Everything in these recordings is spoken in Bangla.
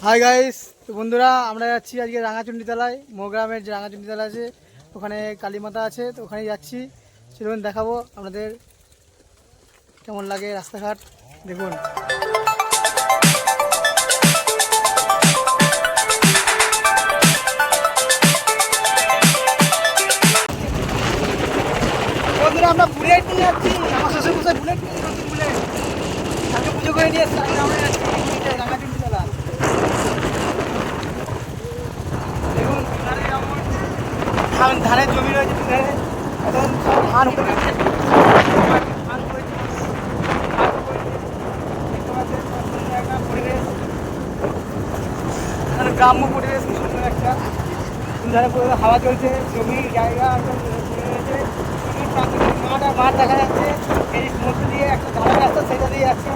হাই গাইস, তো বন্ধুরা আমরা যাচ্ছি আজকে রাঙাচণ্ডী তলায়। মোগ্রামের যে রাঙাচণ্ডী তলা আছে ওখানে কালী মাতা আছে, তো ওখানে যাচ্ছি। সেরকম দেখাবো আপনাদের কেমন লাগে রাস্তাঘাট। দেখুন বন্ধুরা, আমরা বুলেট নিয়ে যাচ্ছি। আমার শ্বশুর মশাই বুলেট নিয়ে যাচ্ছি। বুলেট তাকে পুজো করে নিয়ে এসছি। আমরা যাচ্ছি রাঙাচণ্ডী তলা। দেখুন ধানের জমি রয়েছে, এখন ধান উপরে পরিবেশ, গ্রাম্য পরিবেশ, কি সুন্দর একটা ধারে হাওয়া চলছে, জমির জায়গা রয়েছে, মাঠ দেখা যাচ্ছে। এই মধ্য দিয়ে একটা ধারা রাস্তা, সেটা দিয়ে যাচ্ছে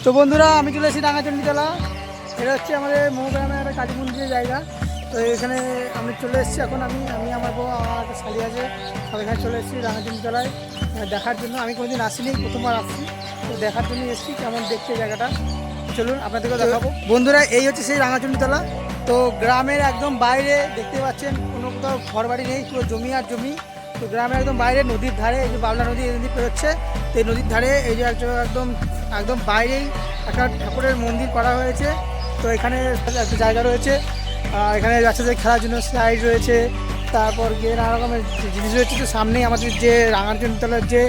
তো বন্ধুরা, আমি চলে এসেছি রাঙাচণ্ডী তলা। এটা হচ্ছে আমাদের মৌগ্রামের একটা কালী মন্দিরের জায়গা। তো এখানে আমি চলে এসেছি। এখন আমি আমার বউ, আমার একটা শালি আছে, সব এখানে চলে এসেছি রাঙাচণ্ডী তলায় দেখার জন্য। আমি কোনোদিন আসিনি, প্রথমবার আসছি। তো দেখার জন্য এসেছি কেমন দেখতে জায়গাটা। চলুন আপনাদেরকে দেখাবো। বন্ধুরা, এই হচ্ছে সেই রাঙাচণ্ডী তলা। তো গ্রামের একদম বাইরে দেখতে পাচ্ছেন, কোনো কোথাও ঘর বাড়ি নেই, পুরো জমি আর জমি। তো গ্রামের একদম বাইরে নদীর ধারে, এই যে বাবলা নদী, এই নদী পেরোচ্ছে। তো এই নদীর ধারে এই যে একদম বাইরেই একটা ঠাকুরের মন্দির করা হয়েছে। তো এখানে একটা জায়গা রয়েছে, এখানে বাচ্চাদের খেলার জন্য স্লাইড রয়েছে, তারপর গিয়ে নানা রকমের জিনিস রয়েছে। তো সামনেই আমাদের যে রাঙাচণ্ডী তলার যে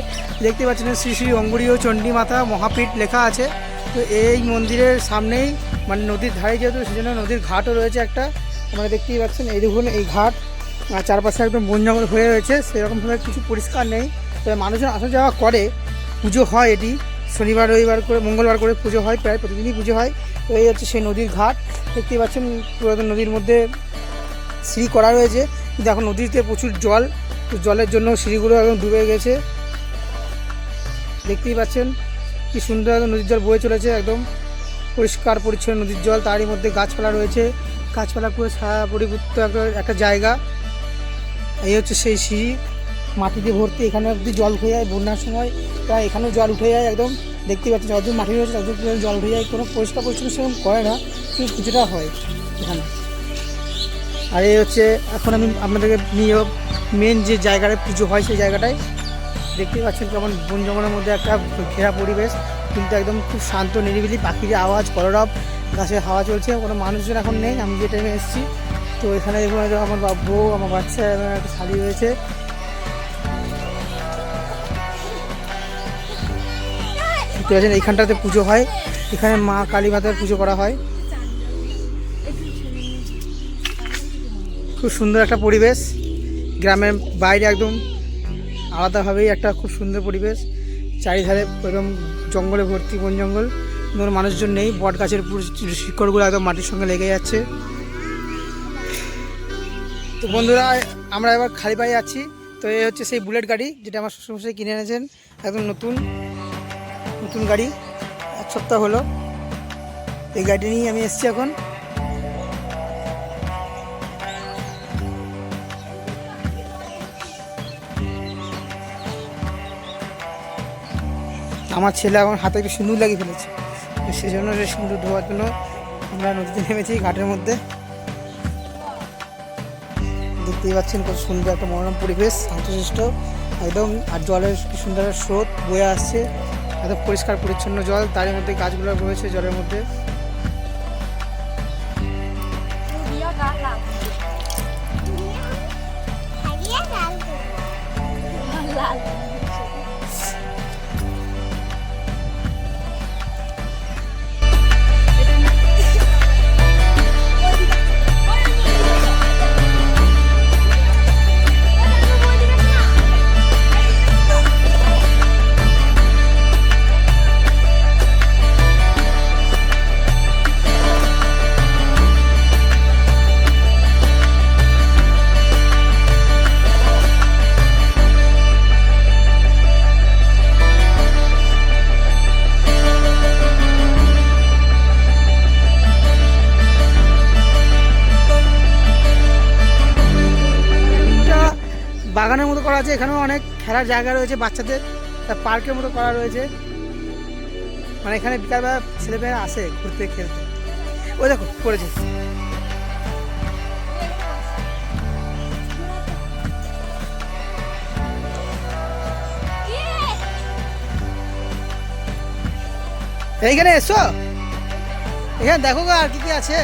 দেখতে পাচ্ছেন শ্রী শ্রী অঙ্গুরীয় চণ্ডী মাতা মহাপীঠ লেখা আছে। তো এই মন্দিরের সামনেই, মানে নদীর ধারে যেহেতু, সেজন্য নদীর ঘাটও রয়েছে একটা, আপনারা দেখতেই পাচ্ছেন। এই দেখুন এই ঘাট, চারপাশে একদম বন জঙ্গল হয়ে রয়েছে, সেরকমভাবে কিছু পরিষ্কার নেই। তবে মানুষজন আসা যাওয়া করে, পুজো হয়। এটি শনিবার রবিবার করে, মঙ্গলবার করে পুজো হয়, প্রায় প্রতিদিনই পুজো হয়। তো এই হচ্ছে সেই নদীর ঘাট, দেখতেই পাচ্ছেন। পুরাতন নদীর মধ্যে সিঁড়ি করা রয়েছে, কিন্তু এখন নদীতে প্রচুর জল, তো জলের জন্য সিঁড়িগুলো একদম ডুবে গেছে। দেখতেই পাচ্ছেন কি সুন্দর একদম নদীর জল বয়ে চলেছে, একদম পরিষ্কার পরিচ্ছন্ন নদীর জল। তারই মধ্যে গাছপালা রয়েছে, গাছপালা পুরো ছায়া পরিবর্তিত একটা জায়গা। এই হচ্ছে সেই সিঁড়ি, মাটিতে ভর্তি। এখানে অবধি জল উঠে যায় বন্যার সময়, প্রায় এখানেও জল উঠে যায় একদম। দেখতে পাচ্ছি যতদূর মাটি রয়েছে ততদূর জল উঠে যায়। কোনো পরিষ্কার পরিচ্ছন্ন সেরকম করে না, কিন্তু কিছুটা হয় এখানে। আর এই হচ্ছে, এখন আমি আপনাদেরকে নিয়ে মেন যে জায়গাটায় পুজো হয় সেই জায়গাটায়। দেখতেই পাচ্ছেন কেমন বন জঙ্গলের মধ্যে একটা ঘেরা পরিবেশ, কিন্তু একদম খুব শান্ত নিরিবিলি, পাখির আওয়াজ, কলরব, গাছের হাওয়া চলছে। কোনো মানুষজন এখন নেই, আমি যে টাইমে এসেছি। তো এখানে দেখুন আমার বউ, আমার বাচ্চা এবং একটা শালি রয়েছে। দেখতে পাচ্ছেন এইখানটাতে পুজো হয়, এখানে মা কালী মাতার পুজো করা হয়। খুব সুন্দর একটা পরিবেশ, গ্রামের বাইরে একদম আলাদাভাবেই একটা খুব সুন্দর পরিবেশ। চারিধারে একদম জঙ্গলে ভর্তি, বন জঙ্গল, কোনো মানুষজন নেই। বট গাছের শিকড়গুলো একদম মাটির সঙ্গে লেগে যাচ্ছে। তো বন্ধুরা, আমরা এবার খালি পায়ে যাচ্ছি। তো এই হচ্ছে সেই বুলেট গাড়ি, যেটা আমার শ্বশুরমশাই কিনে এনেছেন, একদম নতুন গাড়ি, 1 সপ্তাহ হলো। এই গাড়িটা নিয়ে আমি এসেছি এখন। আমার ছেলে এখন হাতে একটু সিঁদুর লাগিয়ে ফেলেছে, সেই জন্য সিঁদুর ধোয়ার জন্য আমরা নদীতে নেমেছি, ঘাটের মধ্যে। দেখতেই পাচ্ছেন কত সুন্দর একটা মনোরম পরিবেশ, শান্তশিষ্ট একদম। আর জলের কি সুন্দর স্রোত বয়ে আসছে, একদম পরিষ্কার পরিচ্ছন্ন জল। তার মধ্যে গাছগুলো রয়েছে জলের মধ্যে। করা আছে, এখানেও অনেক খেলার জায়গা রয়েছে বাচ্চাদের, পার্কের মতো করা রয়েছে। মানে এখানে বিকালবেলা ছেলেমেয়েরা আসে ঘুরতে খেলতে। ওই দেখো পড়েছে। এইখানে এসো, এখানে দেখো গো আর কি কি আছে।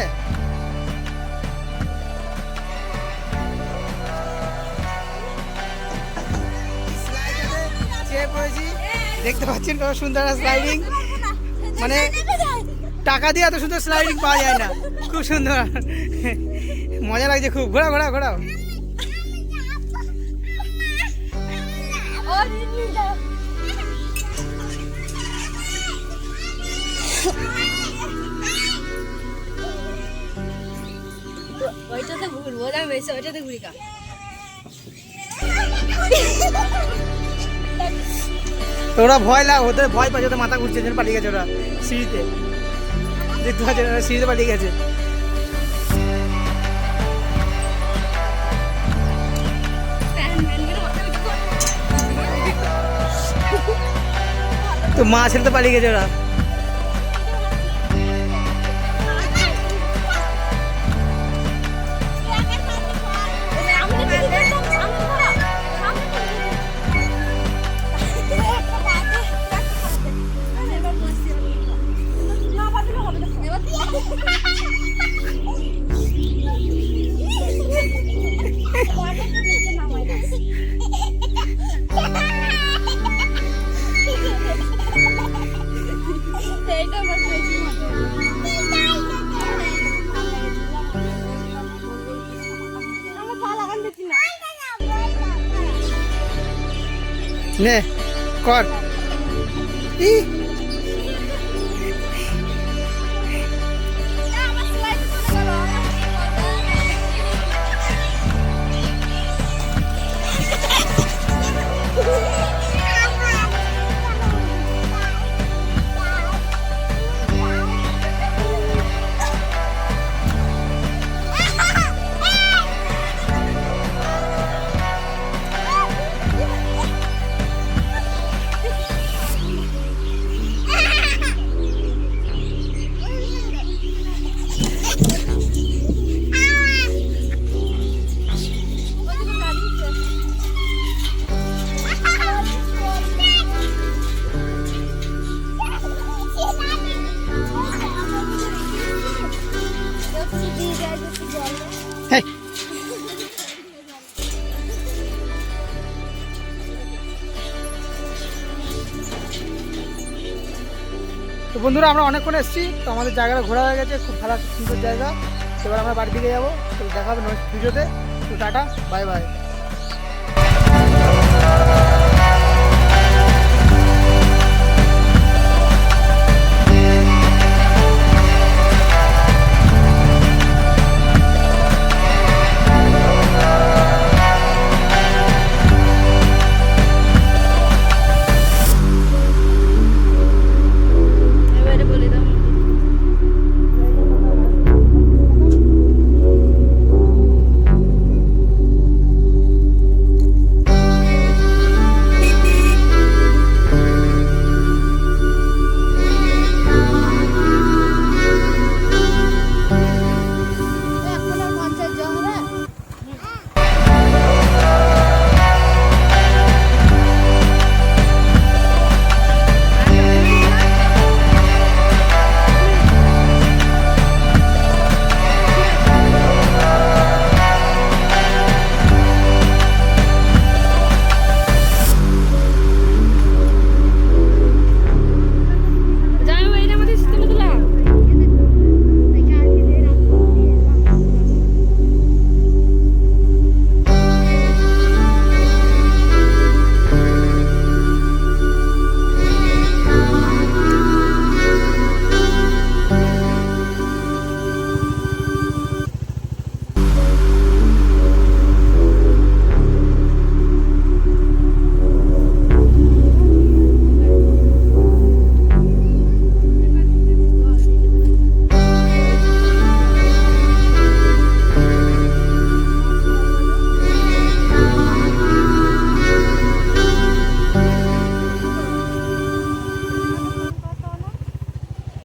দেখতে পাচ্ছেন কত সুন্দর স্লাইডিং, মানে টাকা দিয়ে এত সুন্দর স্লাইডিং পাওয়া যায় না, খুব সুন্দর মজা লাগছে খুব। ঘোরাও ঘোরাও ঘোরাও। ওইটাতে ঘুরবো, ওটা বেশি ওইটাতে ঘুরি কা। ওরা ভয় লাগ, ওদের ভয় পাচ্ছে, ওদের মাথা ঘুরছে, পালিয়ে গেছে ওরা সিঁড়িতে। দেখতে পাচ্ছেন ওরা সিঁড়িতে পালিয়ে গেছে। তো মা ছেড়ে তো পালিয়ে গেছে ওরা। নে কর। তো বন্ধুরা আমরা অনেকক্ষণ এসেছি, তো আমাদের জায়গাটা ঘোরা হয়ে গেছে, খুব ভালো সুন্দর জায়গা। এবার আমরা বাড়ি দিকে যাবো, তো দেখা হবে নেক্সট ভিডিওতে। তো টাটা, বাই বাই।